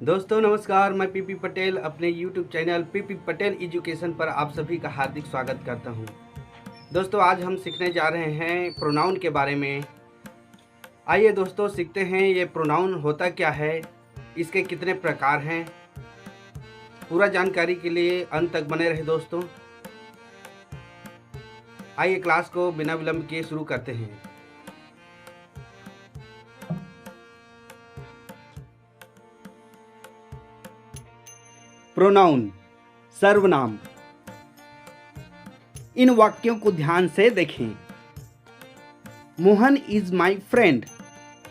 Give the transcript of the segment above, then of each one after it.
दोस्तों नमस्कार, मैं पीपी पटेल अपने YouTube channel PP Patel education पर आप सभी का हार्दिक स्वागत करता हूं। दोस्तों आज हम सीखने जा रहे हैं प्रोनाउन के बारे में। आइए दोस्तों सीखते हैं ये प्रोनाउन होता क्या है, इसके कितने प्रकार हैं। पूरा जानकारी के लिए अंत तक बने रहे दोस्तों। आइए क्लास को बिना विलंब किए शुरू करते हैं। प्रोनाउन सर्वनाम। इन वाक्यों को ध्यान से देखें। Mohan is my friend,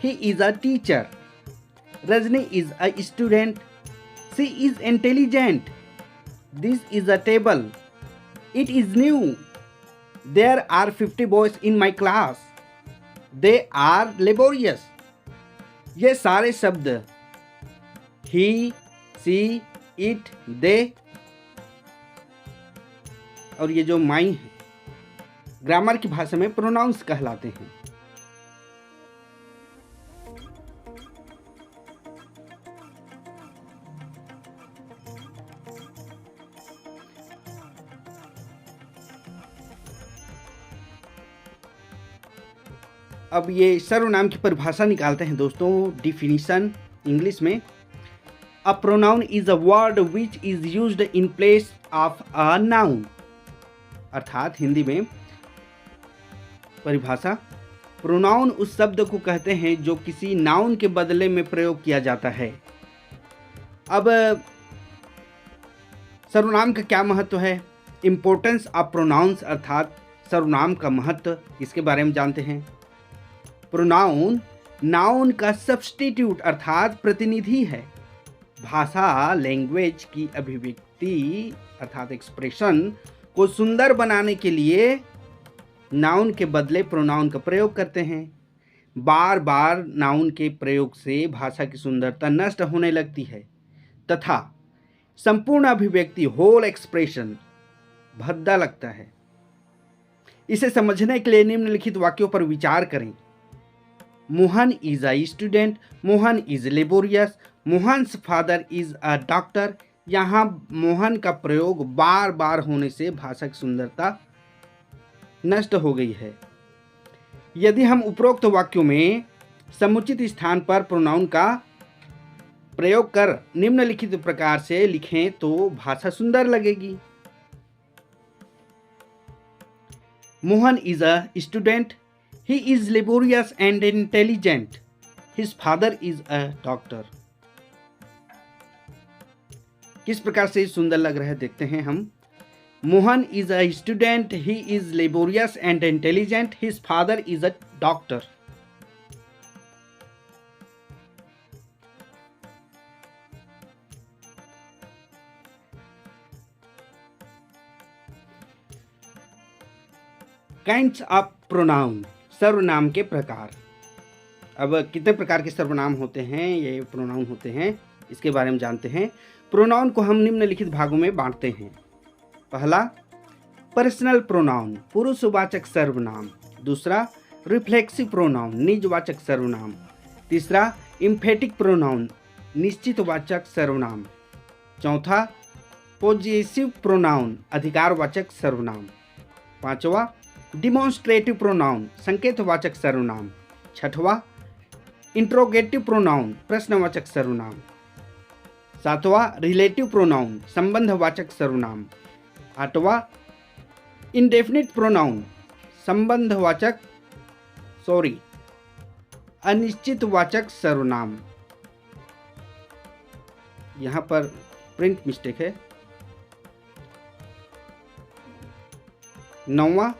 he is a teacher. Rajni is a student, she is intelligent. This is a table, it is new. There are 50 boys in my class, they are laborious. ये सारे शब्द ही, सी, इट, दे और ये जो माई है grammar की भाषा में प्रोनाउंस कहलाते हैं। अब ये सर्वनाम की परिभाषा निकालते हैं दोस्तों। डिफिनीशन इंग्लिश में, a pronoun is a word which is used in place of a noun. अर्थात हिंदी में परिभाषा, प्रोनाउन उस शब्द को कहते हैं जो किसी नाउन के बदले में प्रयोग किया जाता है। अब सर्वनाम का क्या महत्व है? इम्पोर्टेंस ऑफ प्रोनाउंस अर्थात सर्वनाम का महत्व, इसके बारे में जानते हैं। प्रोनाउन नाउन का सब्स्टिट्यूट अर्थात प्रतिनिधि है। भाषा लैंग्वेज की अभिव्यक्ति अर्थात एक्सप्रेशन को सुंदर बनाने के लिए नाउन के बदले प्रोनाउन का प्रयोग करते हैं। बार बार नाउन के प्रयोग से भाषा की सुंदरता नष्ट होने लगती है तथा संपूर्ण अभिव्यक्ति होल एक्सप्रेशन भद्दा लगता है। इसे समझने के लिए निम्नलिखित वाक्यों पर विचार करें। Mohan is a student, Mohan is laborious, Mohan's father is a doctor. यहाँ मोहन का प्रयोग बार बार होने से भाषा की सुंदरता नष्ट हो गई है। यदि हम उपरोक्त वाक्यों में समुचित स्थान पर प्रोनाउन का प्रयोग कर निम्नलिखित प्रकार से लिखें तो भाषा सुंदर लगेगी। Mohan is a student, he is laborious and intelligent, his father is a doctor। किस प्रकार से सुंदर लग रहा है देखते हैं हम। Mohan is a student, he is laborious and intelligent, his father is a doctor. Kinds of pronoun, सर्वनाम के प्रकार। अब कितने प्रकार के सर्वनाम होते हैं, ये प्रोनाउन होते हैं, इसके बारे में जानते हैं। प्रोनाउन को हम निम्नलिखित भागों में बांटते हैं। पहला पर्सनल प्रोनाउन, पुरुषवाचक सर्वनाम। दूसरा रिफ्लेक्सिव प्रोनाउन, निजवाचक सर्वनाम। तीसरा इम्फेटिक प्रोनाउन, निश्चितवाचक सर्वनाम। चौथा पोजेसिव प्रोनाउन, अधिकारवाचक सर्वनाम। पांचवा डिमॉन्स्ट्रेटिव प्रोनाउन, संकेतवाचक सर्वनाम। छठवां इंट्रोगेटिव प्रोनाउन, प्रश्नवाचक सर्वनाम। सातवां रिलेटिव प्रोनाउन, संबंधवाचक सर्वनाम। आठवां इंडेफिनिट प्रोनाउन, अनिश्चितवाचक सर्वनाम। यहां पर प्रिंट मिस्टेक है। नौवां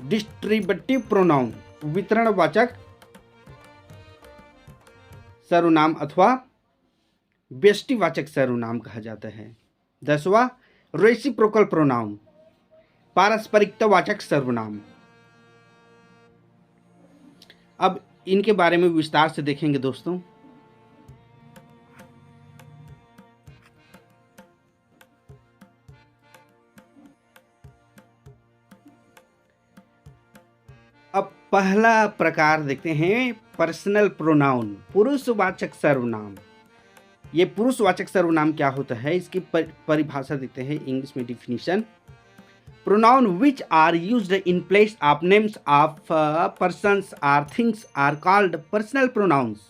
डिस्ट्रीब्यूटिव प्रोनाउन, वितरणवाचक सर्वनाम अथवा व्यष्टिवाचक सर्वनाम कहा जाता है। 10वां रेसिप्रोकल प्रोनाउन, पारस्परिकतावाचक सर्वनाम। अब इनके बारे में विस्तार से देखेंगे दोस्तों। अब पहला प्रकार देखते हैं पर्सनल प्रोनाउन, पुरुषवाचक सर्वनाम। ये पुरुषवाचक सर्वनाम क्या होता है, इसकी परिभाषा देखते हैं इंग्लिश में definition. Pronoun which are used in place of names of persons or things are called personal pronouns.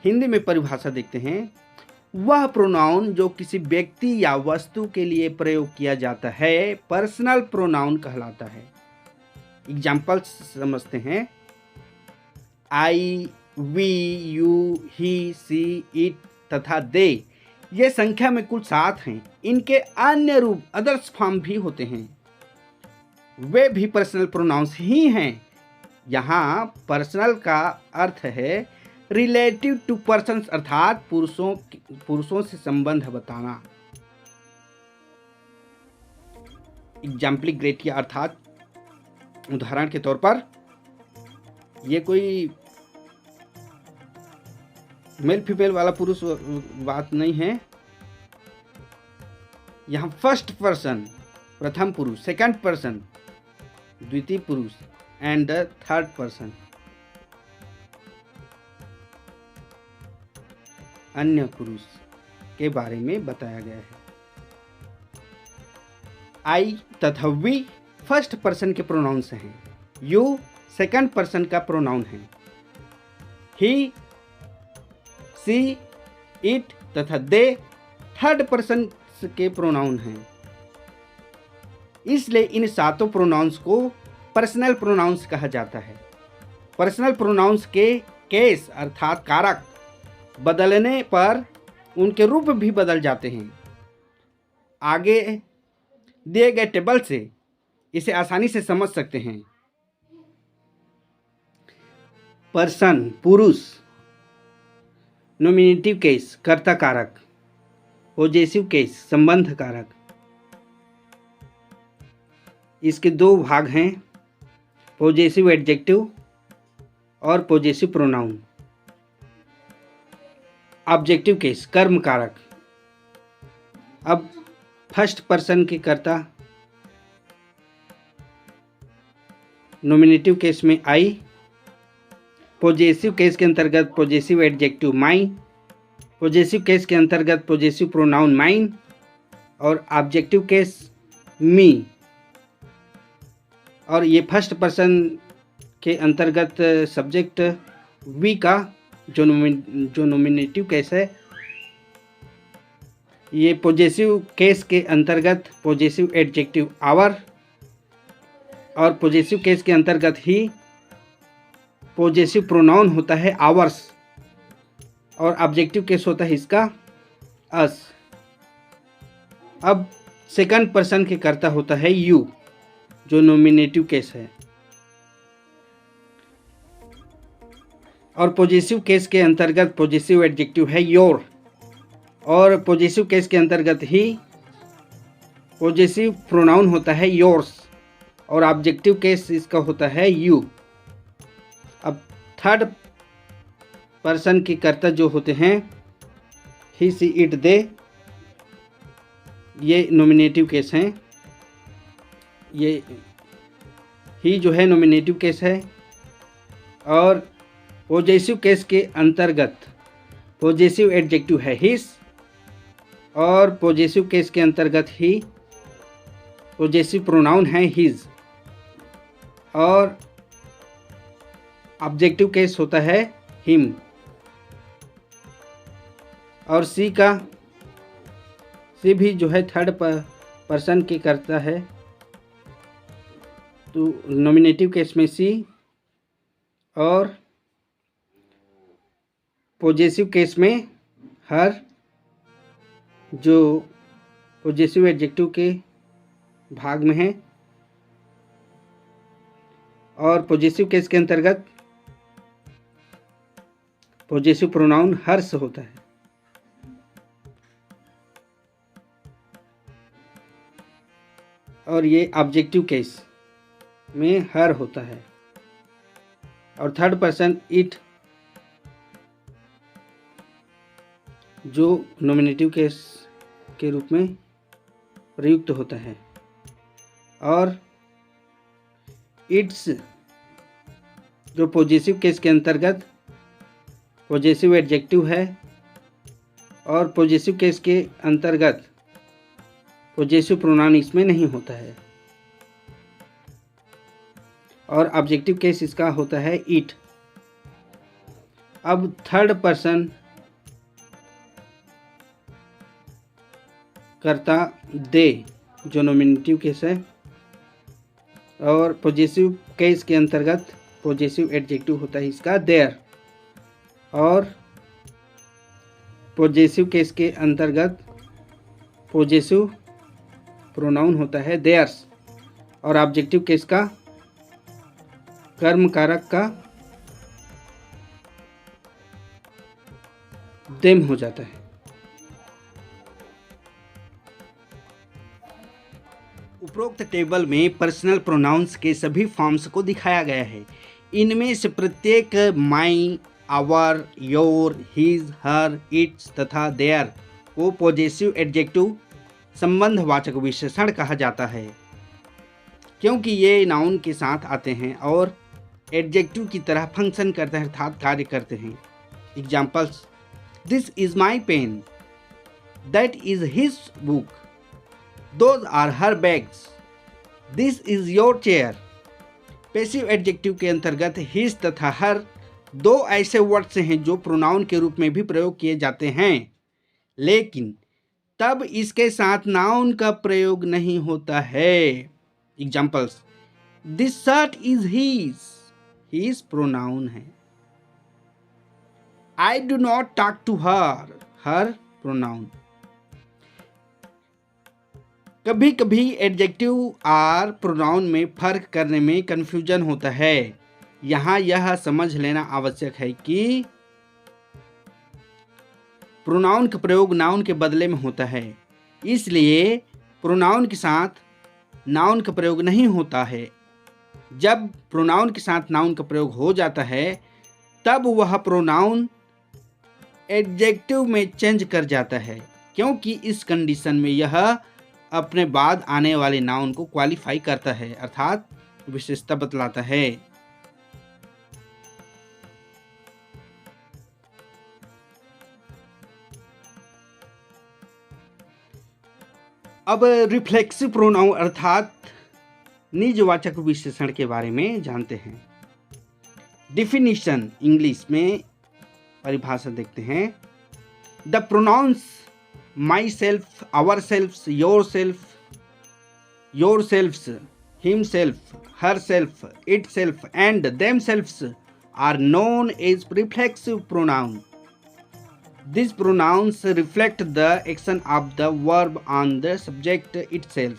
Hindi में परिभाषा देखते हैं, वह प्रोनाउन जो किसी व्यक्ति या वस्तु के लिए प्रयोग किया जाता है पर्सनल प्रोनाउन कहलाता है। एग्जाम्पल समझते हैं। I, we, you, he, she, it तथा दे ये संख्या में कुल 7 हैं। इनके अन्य रूप अदर्स फॉर्म भी होते हैं, वे भी पर्सनल प्रोनाउंस ही हैं। यहाँ पर्सनल का अर्थ है रिलेटिव टू पर्सन्स, अर्थात पुरुषों से संबंध बताना। एग्जाम्पल ग्रेटिया अर्थात उदाहरण के तौर पर, ये कोई मेल फीमेल वाला पुरुष बात नहीं है। यहाँ फर्स्ट पर्सन प्रथम पुरुष, सेकंड पर्सन द्वितीय पुरुष एंड थर्ड पर्सन अन्य पुरुष के बारे में बताया गया है। आई तथा वी फर्स्ट पर्सन के प्रोनाउंस हैं, यू सेकंड पर्सन का प्रोनाउन है, ही, सी, इट तथा दे थर्ड पर्सन के प्रोनाउन हैं। इसलिए इन 7 प्रोनाउंस को पर्सनल प्रोनाउंस कहा जाता है। पर्सनल प्रोनाउंस के केस अर्थात कारक बदलने पर उनके रूप भी बदल जाते हैं। आगे दिए गए टेबल से इसे आसानी से समझ सकते हैं। पर्सन पुरुष, नॉमिनेटिव केस कर्ता कारक, पॉजेसिव केस संबंध कारक। इसके 2 भाग हैं, पॉजेसिव एडजेक्टिव और पॉजेसिव प्रोनाउन। ऑब्जेक्टिव केस कर्म कारक। अब फर्स्ट पर्सन के कर्ता, नॉमिनेटिव केस में आई, पॉजेसिव केस के अंतर्गत पॉजेसिव एडजेक्टिव माई, पॉजेसिव केस के अंतर्गत पॉजेसिव प्रोनाउन माइन और ऑब्जेक्टिव केस मी। और ये फर्स्ट पर्सन के अंतर्गत सब्जेक्ट वी का जो नॉमिनेटिव केस है, ये पॉजेसिव केस के अंतर्गत पॉजेसिव एडजेक्टिव आवर और पॉजेसिव केस के अंतर्गत ही पॉजेसिव प्रोनाउन होता है आवर्स और ऑब्जेक्टिव केस होता है इसका अस। अब सेकंड पर्सन के कर्ता होता है यू जो नॉमिनेटिव केस है और पॉजेसिव केस के अंतर्गत पॉजेसिव एडजेक्टिव है योर और पॉजेसिव केस के अंतर्गत ही पॉजेसिव प्रोनाउन होता है योर्स और ऑब्जेक्टिव केस इसका होता है यू। अब थर्ड पर्सन के कर्ता जो होते हैं ही, सी, इट, दे, ये नॉमिनेटिव केस हैं। ये ही जो है नॉमिनेटिव केस है और पॉजेसिव केस के अंतर्गत पॉजेसिव एडजेक्टिव है हिज और पॉजेसिव केस के अंतर्गत ही पॉजेसिव प्रोनाउन है हिज और ऑब्जेक्टिव केस होता है हिम। और सी भी जो है थर्ड पर्सन के करता है, तो नॉमिनेटिव केस में सी और पॉजेसिव केस में हर जो पॉजेसिव एडजेक्टिव के भाग में है और पॉजेसिव केस के अंतर्गत पॉजेसिव प्रोनाउन हर्ष होता है। और ये ऑब्जेक्टिव केस में हर होता है और थर्ड पर्सन इट जो नॉमिनेटिव केस के रूप में प्रयुक्त होता है और इट्स जो पॉजिटिव केस के अंतर्गत पॉजिटिव एडजेक्टिव है और पॉजिटिव केस के अंतर्गत पॉजिटिव प्रोनाउन इसमें नहीं होता है और ऑब्जेक्टिव केस इसका होता है इट। अब थर्ड पर्सन कर्ता दे जो नॉमिनेटिव केस है और पॉजिटिव केस के अंतर्गत पॉजिटिव एडजेक्टिव होता है इसका देयर और पॉजिटिव केस के अंतर्गत पॉजिटिव प्रोनाउन होता है देयर्स और ऑब्जेक्टिव केस का कर्म कारक का देम हो जाता है। उपरोक्त टेबल में पर्सनल प्रोनाउंस के सभी फॉर्म्स को दिखाया गया है। इनमें से प्रत्येक my, our, your, his, her, its तथा देयर को पॉजिटिव एडजेक्टिव संबंधवाचक विशेषण कहा जाता है क्योंकि ये नाउन के साथ आते हैं और एडजेक्टिव की तरह फंक्शन करते हैं अर्थात कार्य करते हैं। Examples: this is my pen, that is his book, those are her bags, this is your chair. Possessive adjective के अंतर्गत हिज तथा हर दो ऐसे वर्ड्स हैं जो प्रोनाउन के रूप में भी प्रयोग किए जाते हैं लेकिन तब इसके साथ नाउन का प्रयोग नहीं होता है। Examples: this shirt is his pronoun है। I do not talk to her pronoun. कभी कभी एडजेक्टिव और प्रोनाउन में फर्क करने में कंफ्यूजन होता है। यहाँ यह समझ लेना आवश्यक है कि प्रोनाउन का प्रयोग नाउन के बदले में होता है, इसलिए प्रोनाउन के साथ नाउन का प्रयोग नहीं होता है। जब प्रोनाउन के साथ नाउन का प्रयोग हो जाता है तब वह प्रोनाउन एडजेक्टिव में चेंज कर जाता है क्योंकि इस कंडीशन में यह अपने बाद आने वाले नाउन को क्वालिफाई करता है अर्थात विशेषता बतलाता है। अब रिफ्लेक्सिव प्रोनाउन अर्थात निजवाचक विशेषण के बारे में जानते हैं। डिफिनीशन इंग्लिश में परिभाषा देखते हैं। The pronouns myself, ourself, yourselves, himself, herself, itself and themselves are known as reflexive pronoun. These pronouns reflect the action of the verb on the subject itself.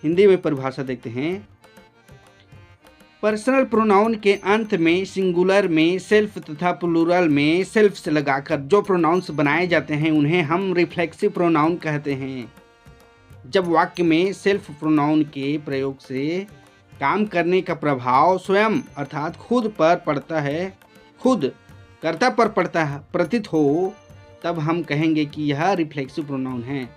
Hindi में परिभाषा देखते हैं। Personal pronoun के अंत में singular में self तथा plural में सेल्फ्स लगाकर जो प्रोनाउंस बनाए जाते हैं उन्हें हम रिफ्लेक्सिव प्रोनाउन कहते हैं। जब वाक्य में सेल्फ प्रोनाउन के प्रयोग से काम करने का प्रभाव स्वयं अर्थात खुद पर पड़ता है, खुद कर्ता पर पड़ता है, प्रतीत हो, तब हम कहेंगे कि यह रिफ्लेक्सिव प्रोनाउन है।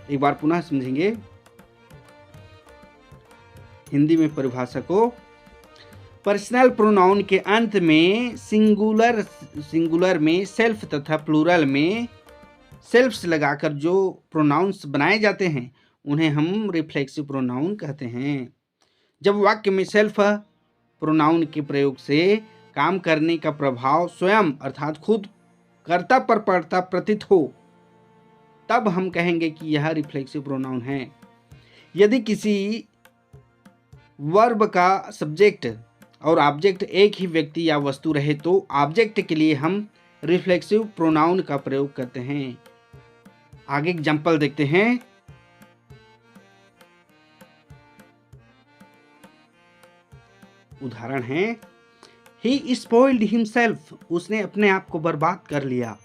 एक बार पुनः समझेंगे हिंदी में परिभाषा को। पर्सनल प्रोनाउन के अंत में सिंगुलर में सेल्फ तथा प्लूरल में सेल्फ्स लगाकर जो प्रोनाउंस बनाए जाते हैं उन्हें हम रिफ्लेक्सिव प्रोनाउन कहते हैं। जब वाक्य में सेल्फ प्रोनाउन के प्रयोग से काम करने का प्रभाव स्वयं अर्थात खुद कर्ता पर पड़ता प्रतीत हो, तब हम कहेंगे कि यह रिफ्लेक्सिव प्रोनाउन है। यदि किसी वर्ब का सब्जेक्ट और ऑब्जेक्ट एक ही व्यक्ति या वस्तु रहे तो ऑब्जेक्ट के लिए हम रिफ्लेक्सिव प्रोनाउन का प्रयोग करते हैं। आगे एग्जाम्पल देखते हैं। उदाहरण है, He spoiled himself, उसने अपने आप को बर्बाद कर लिया।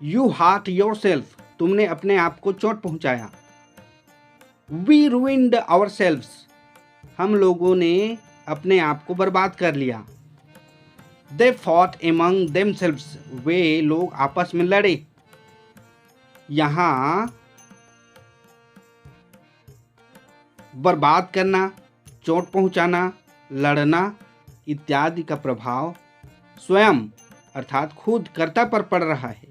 You hurt yourself, तुमने अपने आप को चोट पहुंचाया। We ruined ourselves, हम लोगों ने अपने आप को बर्बाद कर लिया। They fought among themselves, वे लोग आपस में लड़े। यहाँ बर्बाद करना, चोट पहुंचाना, लड़ना इत्यादि का प्रभाव स्वयं अर्थात खुद कर्ता पर पड़ रहा है।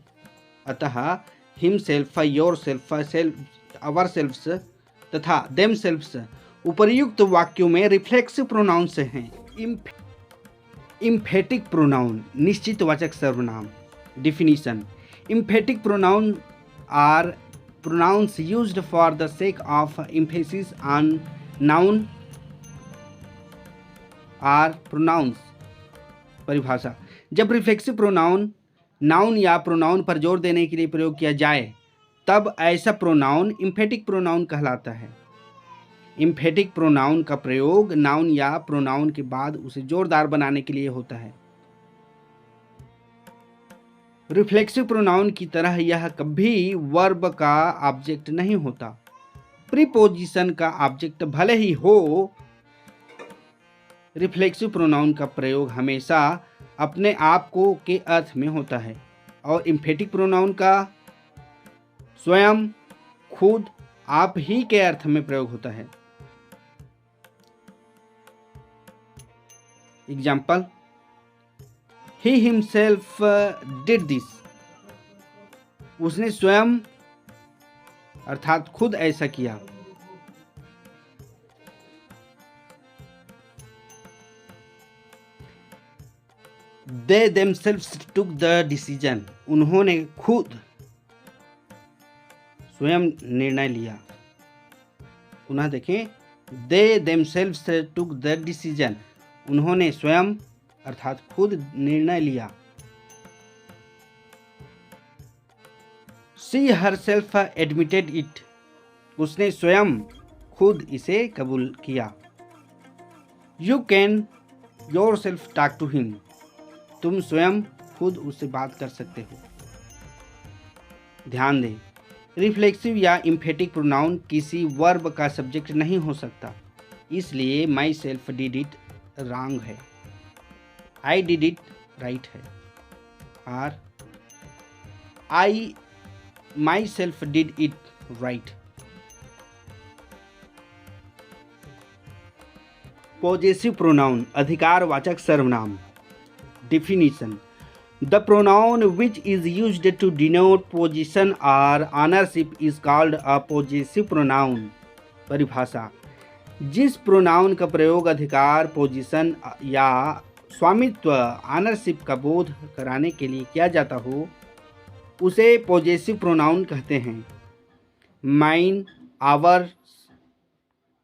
अतः himself, yourself, ourselves तथा देम सेल्फ्स उपर्युक्त वाक्यों में रिफ्लेक्सिव प्रोनाउंस हैं। इम्फेटिक प्रोनाउन निश्चित वाचक सर्वनाम। Definition: emphatic pronoun are pronouns used for the sake of emphasis on noun or pronouns। परिभाषा: जब रिफ्लेक्सिव प्रोनाउन नाउन या प्रोनाउन पर जोर देने के लिए प्रयोग किया जाए तब ऐसा प्रोनाउन इम्फेटिक प्रोनाउन कहलाता है। इम्फेटिक प्रोनाउन का प्रयोग नाउन या प्रोनाउन के बाद उसे जोरदार बनाने के लिए होता है। रिफ्लेक्सिव प्रोनाउन की तरह यह कभी वर्ब का ऑब्जेक्ट नहीं होता। प्रीपोजिशन का ऑब्जेक्ट भले ही हो, रिफ्लेक्सिव प्रोनाउन का प्रयोग हमेशा अपने आप को के अर्थ में होता है और इम्फेटिक प्रोनाउन का स्वयं, खुद, आप ही के अर्थ में प्रयोग होता है। Example: He himself did this। उसने स्वयं अर्थात खुद ऐसा किया। They themselves took the decision। उन्होंने खुद स्वयं निर्णय लिया। पुनः देखें, They themselves took the decision। उन्होंने स्वयं अर्थात खुद निर्णय लिया। She herself admitted it। उसने स्वयं खुद इसे कबूल किया। You can yourself talk to him। तुम स्वयं खुद उससे बात कर सकते हो। ध्यान दें, रिफ्लेक्सिव या इम्फेटिक प्रोनाउन किसी वर्ब का सब्जेक्ट नहीं हो सकता, इसलिए myself did it wrong है, आई डिड इट राइट है, और I myself did it right. Possessive pronoun अधिकारवाचक सर्वनाम। Definition: The pronoun which is used to denote position or ownership is called a possessive pronoun। परिभाषा: जिस pronoun का प्रयोग अधिकार, पोजीशन या स्वामित्व, ऑनरशिप का बोध कराने के लिए किया जाता हो उसे पॉजेसिव प्रोनाउन कहते हैं। Mine, ours,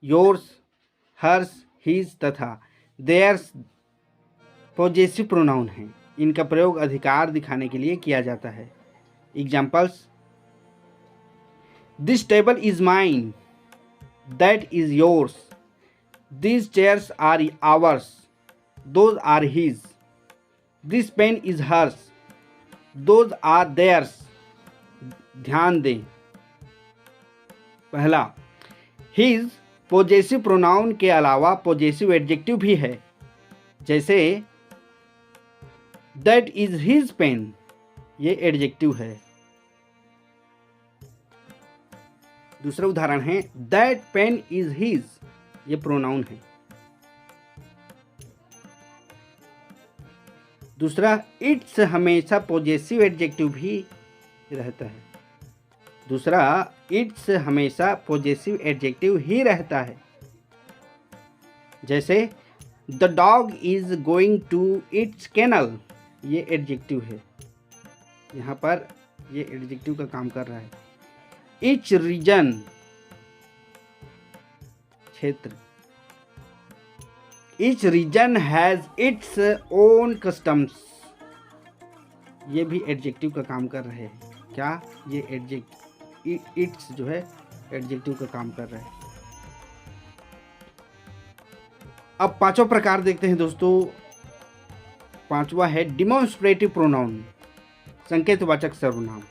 yours, hers, his तथा देयर्स पॉजेसिव प्रोनाउन हैं। इनका प्रयोग अधिकार दिखाने के लिए किया जाता है। Examples: this table is mine, that is yours, these chairs are ours, those are his, this pen is hers, those are theirs. ध्यान दें, पहला, हिज पॉजेसिव प्रोनाउन के अलावा पॉजेसिव एडजेक्टिव भी है, जैसे दैट इज हिज पेन, ये adjective है। दूसरा उदाहरण है दैट पेन इज हिज, ये प्रोनाउन है। दूसरा, इट्स हमेशा पॉजेसिव एडजेक्टिव भी रहता है। दूसरा, इट्स हमेशा पॉजेसिव एडजेक्टिव ही रहता है, जैसे the dog is going to its kennel, ये एडजेक्टिव है, यहाँ पर ये एडजेक्टिव का काम कर रहा है। इच रीजन, क्षेत्र, each region has its own customs, ये भी एडजेक्टिव का काम कर रहे हैं। क्या? ये इट्स जो है एडजेक्टिव का काम कर रहा है। अब पांचवा प्रकार देखते हैं दोस्तों। पांचवा है डिमॉन्स्ट्रेटिव प्रोनाउन, संकेतवाचक सर्वनाम।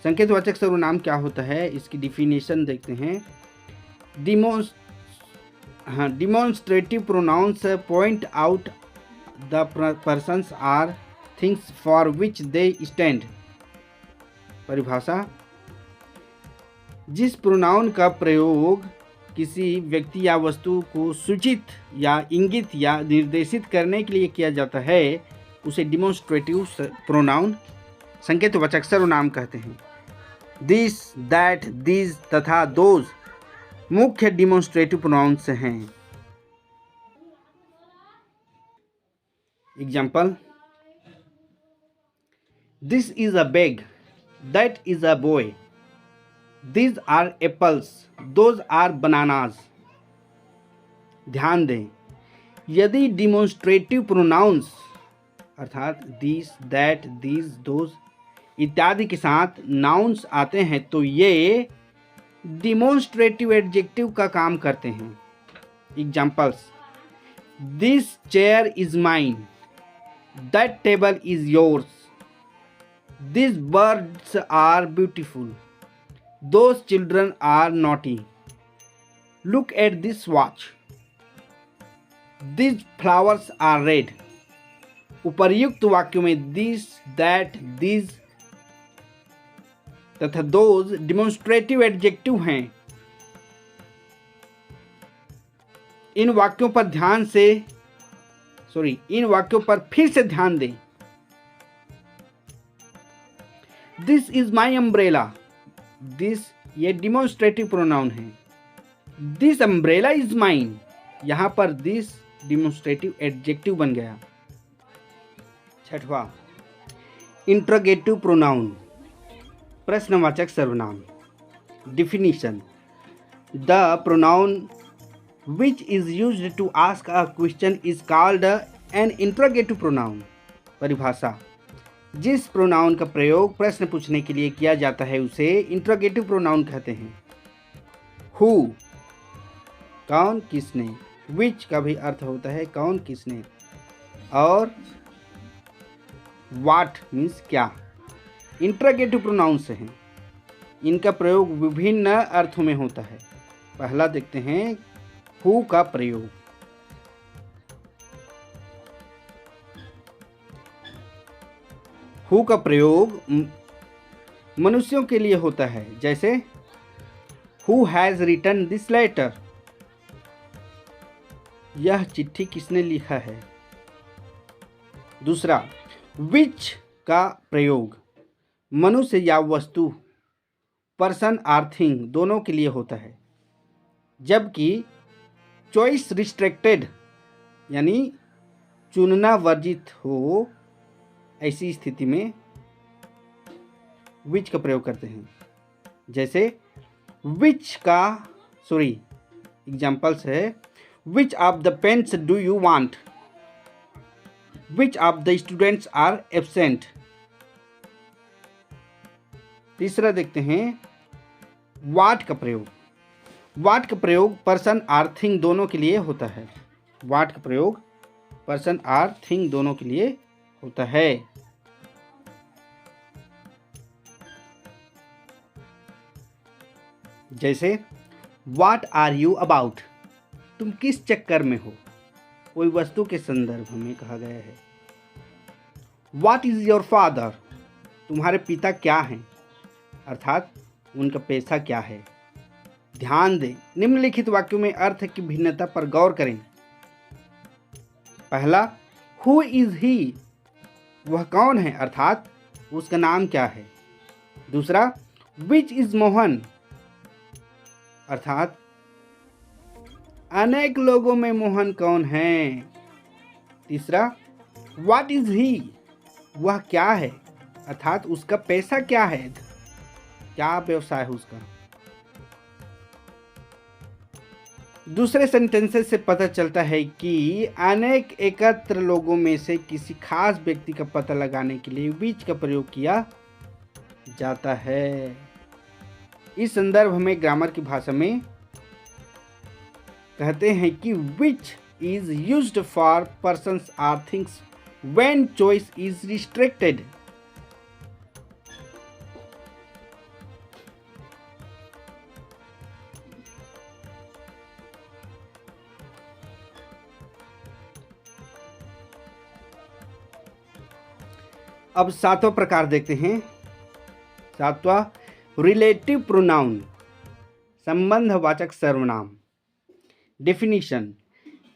संकेतवाचक सर्वनाम क्या होता है, इसकी डिफिनेशन देखते हैं। Demonstrative pronouns point out the persons or things for which they stand. परिभाषा: जिस प्रोनाउन का प्रयोग किसी व्यक्ति या वस्तु को सूचित या इंगित या निर्देशित करने के लिए किया जाता है उसे डिमॉन्स्ट्रेटिव प्रोनाउन संकेतवाचक सर्वनाम कहते हैं। दिस, दैट, दिस तथा दोज मुख्य डिमॉन्स्ट्रेटिव प्रोनाउंस हैं। Example, this is a bag, that is a boy, these are apples, those are bananas। ध्यान दें, यदि डिमॉन्स्ट्रेटिव प्रोनाउंस अर्थात दिस, दैट, दिस, दोज इत्यादि के साथ नाउन्स आते हैं तो ये डिमॉन्स्ट्रेटिव एडजेक्टिव का काम करते हैं। Examples, this chair is mine, that table is yours, this birds are beautiful, those children are naughty, look at this watch, these flowers are red। उपर्युक्त वाक्यों में दिस, दैट, दिस तथा दोज डिमॉन्स्ट्रेटिव एडजेक्टिव हैं। इन वाक्यों पर फिर से ध्यान दें। This is my umbrella, this ये डिमॉन्स्ट्रेटिव प्रोनाउन है। दिस अम्ब्रेला इज माइन, यहां पर दिस डिमॉन्स्ट्रेटिव एडजेक्टिव बन गया। छठवां, इंट्रोगेटिव प्रोनाउन प्रश्नवाचक सर्वनाम। Definition, the pronoun which is used to ask a question is called an interrogative pronoun. परिभाषा, जिस प्रोनाउन का प्रयोग प्रश्न पूछने के लिए किया जाता है उसे इंट्रोगेटिव प्रोनाउन कहते हैं। हु, कौन, किसने। विच का भी अर्थ होता है कौन, किसने। और व्हाट मीन्स क्या। इंट्रोगेटिव प्रोनाउंस हैं, इनका प्रयोग विभिन्न अर्थों में होता है। पहला देखते हैं हु का प्रयोग। हु का प्रयोग मनुष्यों के लिए होता है, जैसे who has written this letter, यह चिट्ठी किसने लिखा है। दूसरा, विच का प्रयोग मनुष्य या वस्तु, पर्सन आर थिंग दोनों के लिए होता है, जबकि चॉइस रिस्ट्रिक्टेड यानी चुनना वर्जित हो ऐसी स्थिति में विच का प्रयोग करते हैं। जैसे एग्जाम्पल्स है, which of the pens do you want, which of the students are absent. तीसरा देखते हैं व्हाट का प्रयोग। व्हाट का प्रयोग पर्सन आर थिंग दोनों के लिए होता है। व्हाट का प्रयोग पर्सन आर थिंग दोनों के लिए होता है। जैसे व्हाट आर यू अबाउट, तुम किस चक्कर में हो, कोई वस्तु के संदर्भ में कहा गया है। व्हाट इज योर फादर, तुम्हारे पिता क्या हैं, अर्थात उनका पेशा क्या है। ध्यान दें, निम्नलिखित वाक्यों में अर्थ की भिन्नता पर गौर करें। पहला, हु इज ही, वह कौन है, अर्थात उसका नाम क्या है। दूसरा, विच इज मोहन, अर्थात अनेक लोगों में मोहन कौन है। तीसरा, व्हाट इज ही, वह क्या है, अर्थात उसका पैसा क्या है, क्या व्यवसाय है उसका। दूसरे सेंटेंसेस से पता चलता है कि अनेक एकत्र लोगों में से किसी खास व्यक्ति का पता लगाने के लिए विच का प्रयोग किया जाता है। इस संदर्भ में ग्रामर की भाषा में कहते हैं कि which is used for persons or things when choice is restricted. अब सातवां प्रकार देखते हैं। सातवां, रिलेटिव प्रोनाउन संबंधवाचक सर्वनाम। Definition: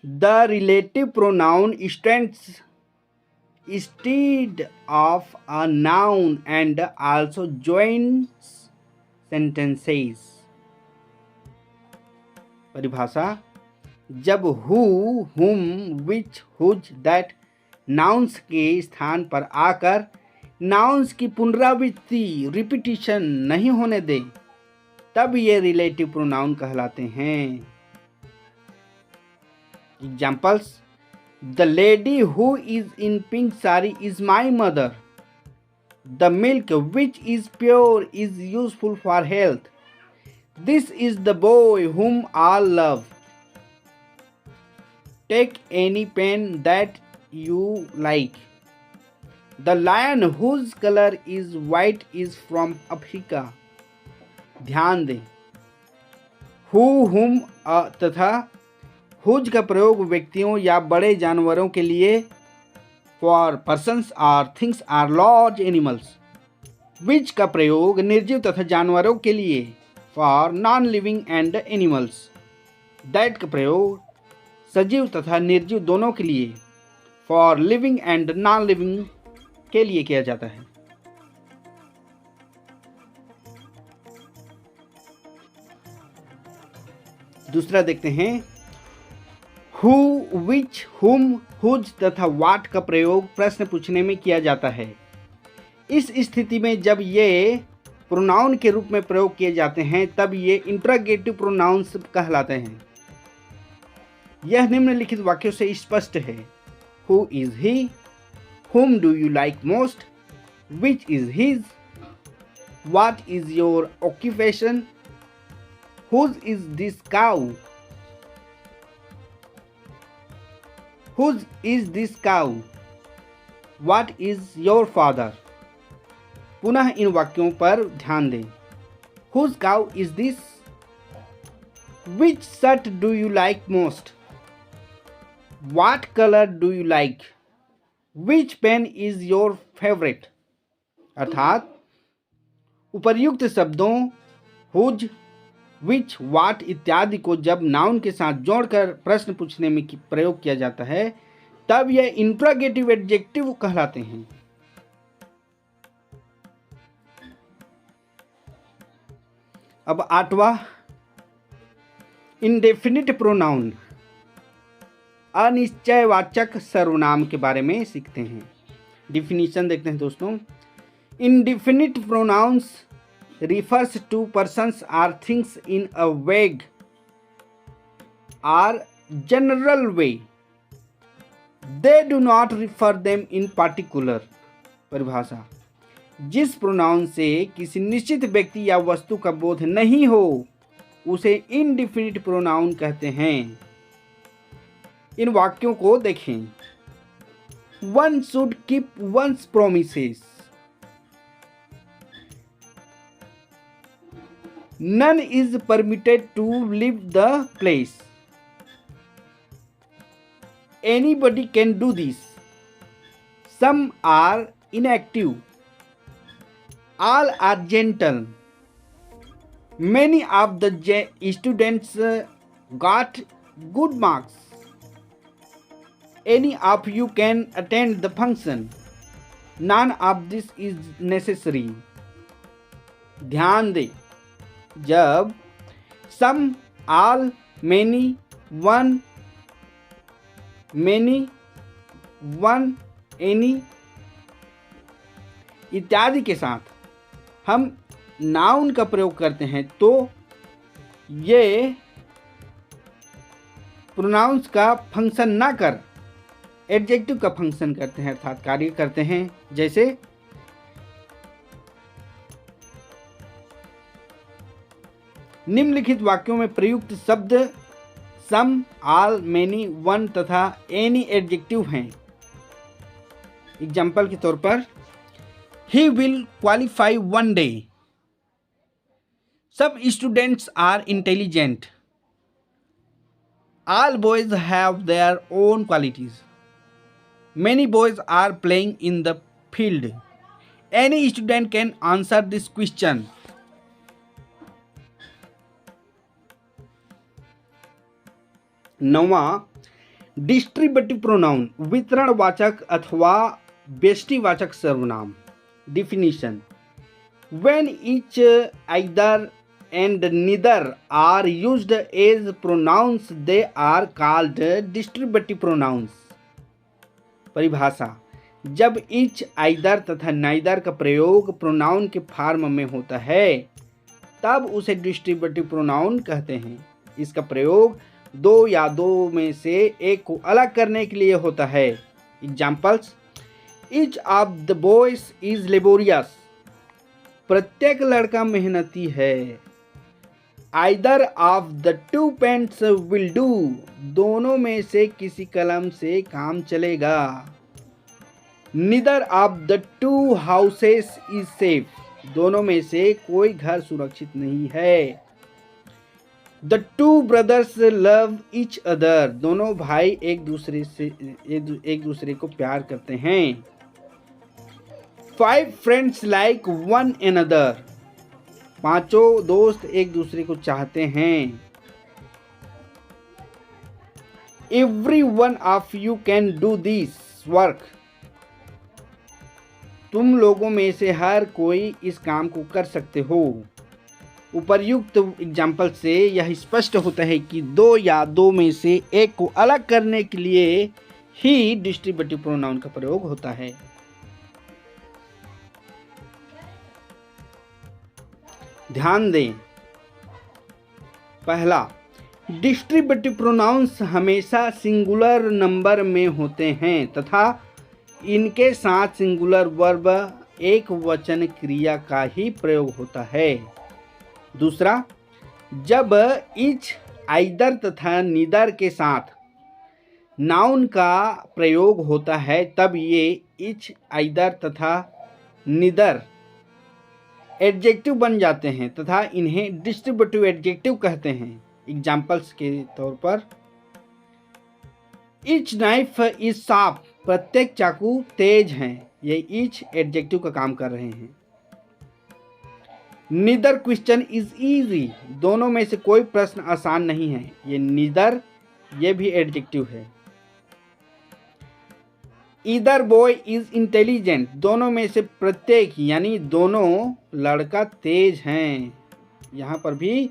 the relative pronoun stands instead of a noun and also joins sentences. परिभाषा: जब who, whom, which, whose, that nouns के स्थान पर आकर नाउन्स की पुनरावृत्ति रिपीटिशन नहीं होने दे, तब ये रिलेटिव प्रोनाउन कहलाते हैं। Examples: the lady who is in pink sari is my mother. The milk which is pure is useful for health. This is the boy whom all love. Take any pen that you like. The lion whose color is white is from Africa. ध्यान दें, who, whom तथा whose का प्रयोग व्यक्तियों या बड़े जानवरों के लिए for persons or things or large animals. which का प्रयोग निर्जीव तथा जानवरों के लिए for non-living and animals. that का प्रयोग सजीव तथा निर्जीव दोनों के लिए for living and non living के लिए किया जाता है। दूसरा देखते हैं, हु, विच, हुम, हुज तथा वाट का प्रयोग प्रश्न पूछने में किया जाता है। इस स्थिति में जब ये प्रोनाउन के रूप में प्रयोग किए जाते हैं तब ये इंटरोगेटिव प्रोनाउंस कहलाते हैं। यह निम्नलिखित वाक्यों से स्पष्ट है। Who is he? Whom do you like most? Which is his? What is your occupation? Whose is this cow? Whose is this cow? What is your father? पुनः इन वाक्यों पर ध्यान दें। Whose cow is this? Which shirt do you like most? What color do you like? Which pen is your favorite? अर्थात उपर्युक्त शब्दों whose, which, what इत्यादि को जब नाउन के साथ जोड़कर प्रश्न पूछने में प्रयोग किया जाता है तब यह इंट्रोगेटिव एडजेक्टिव कहलाते हैं। अब 8वां, इंडेफिनिट प्रोनाउन, अनिश्चयवाचक सर्वनाम के बारे में सीखते हैं। डिफिनीशन देखते हैं दोस्तों। Indefinite pronouns refers to persons or things in a vague or general way. They do not refer them in particular. परिभाषा: जिस प्रोनाउन से किसी निश्चित व्यक्ति या वस्तु का बोध नहीं हो उसे इंडेफिनिट प्रोनाउन कहते हैं। इन वाक्यों को देखें। One should keep one's promises. None is permitted to leave the place. Anybody can do this. Some are inactive. All are gentle. Many of the students got good marks. Any of you can attend the function. None of this is necessary. ध्यान दें, जब some, all, many, one, any इत्यादि के साथ हम noun का प्रयोग करते हैं तो ये प्रोनाउंस का फंक्शन ना कर एडजेक्टिव का फंक्शन करते हैं, अर्थात कार्य करते हैं। जैसे निम्नलिखित वाक्यों में प्रयुक्त शब्द सम, ऑल, मेनी, वन तथा एनी एडजेक्टिव हैं। एग्जाम्पल के तौर पर, he will qualify one day. सब students are intelligent. All boys have their own qualities. Many boys are playing in the field. Any student can answer this question. नौवा, distributive pronoun वितरणवाचक अथवा व्यष्टिवाचक सर्वनाम। Definition, when each, either and neither are used as pronouns they are called distributive pronouns। परिभाषा, जब each, either तथा neither का प्रयोग pronoun के form में होता है तब उसे डिस्ट्रीब्यूटिव प्रोनाउन कहते हैं। इसका प्रयोग दो या दो में से एक को अलग करने के लिए होता है। Examples, each of the boys is laborious, प्रत्येक लड़का मेहनती है। Either of the two paints will do, दोनों में से किसी कलम से काम चलेगा। Neither of the two houses is safe, दोनों में से कोई घर सुरक्षित नहीं है। The two brothers love each other, दोनों भाई एक दूसरे को प्यार करते हैं। 5 फ्रेंड्स लाइक वन अनदर, पांचों दोस्त एक दूसरे को चाहते हैं। Every one of you can do this work, तुम लोगों में से हर कोई इस काम को कर सकते हो। उपर्युक्त एग्जाम्पल से यह स्पष्ट होता है कि दो या दो में से एक को अलग करने के लिए ही डिस्ट्रीब्यूटिव प्रोनाउन का प्रयोग होता है। ध्यान दें, पहला, डिस्ट्रीब्यूटिव प्रोनाउंस हमेशा सिंगुलर नंबर में होते हैं तथा इनके साथ सिंगुलर वर्ब एक वचन क्रिया का ही प्रयोग होता है। दूसरा, जब ईच, आइदर तथा नीदर के साथ नाउन का प्रयोग होता है तब ये ईच, आइदर तथा नीदर एडजेक्टिव बन जाते हैं तथा इन्हें डिस्ट्रीब्यूटिव एडजेक्टिव कहते हैं। एग्जाम्पल्स के तौर पर, ईच नाइफ इज शार्प, प्रत्येक चाकू तेज हैं, ये ईच एडजेक्टिव का काम कर रहे हैं। नीदर क्वेश्चन इज इजी, दोनों में से कोई प्रश्न आसान नहीं है, ये नीदर, ये भी एडजेक्टिव है। ईदर बॉय इज इंटेलिजेंट, दोनों में से प्रत्येक यानी दोनों लड़का तेज हैं, यहाँ पर भी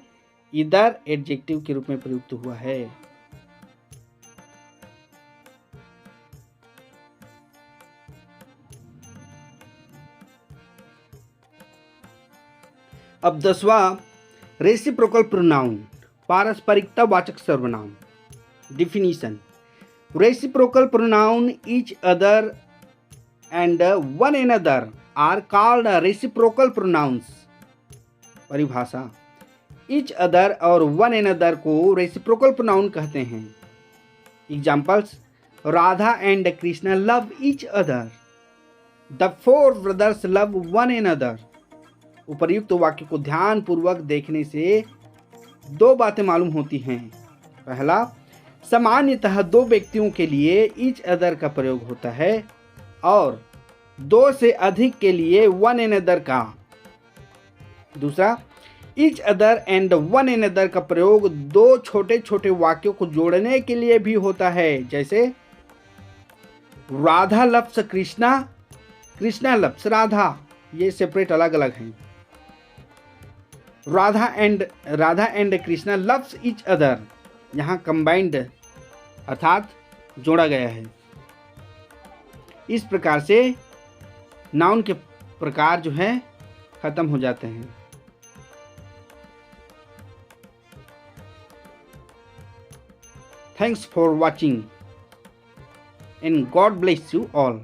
ईदर एडजेक्टिव के रूप में प्रयुक्त हुआ है। अब 10वां, रेसिप्रोकल प्रोनाउन पारस्परिकता वाचक सर्वनाम। Definition, reciprocal pronoun each other and one another are called reciprocal pronouns. परिभाषा, ईच अदर और वन अनदर को रेसिप्रोकल प्रोनाउन कहते हैं। Examples, Radha and Krishna love each other, the 4 brothers love one another. उपर्युक्त वाक्य को ध्यान पूर्वक देखने से दो बातें मालूम होती हैं। पहला, सामान्यतः दो व्यक्तियों के लिए ईच अदर का प्रयोग होता है और दो से अधिक के लिए वन अनदर का। दूसरा, each other and one another का प्रयोग दो छोटे छोटे वाक्यों को जोड़ने के लिए भी होता है, जैसे राधा लव्स कृष्णा, कृष्णा लव्स राधा, ये सेपरेट अलग अलग हैं। Radha and Krishna loves each other, यहाँ कंबाइंड अर्थात जोड़ा गया है। इस प्रकार से नाउन के प्रकार जो है खत्म हो जाते हैं। Thanks for watching and God bless you all.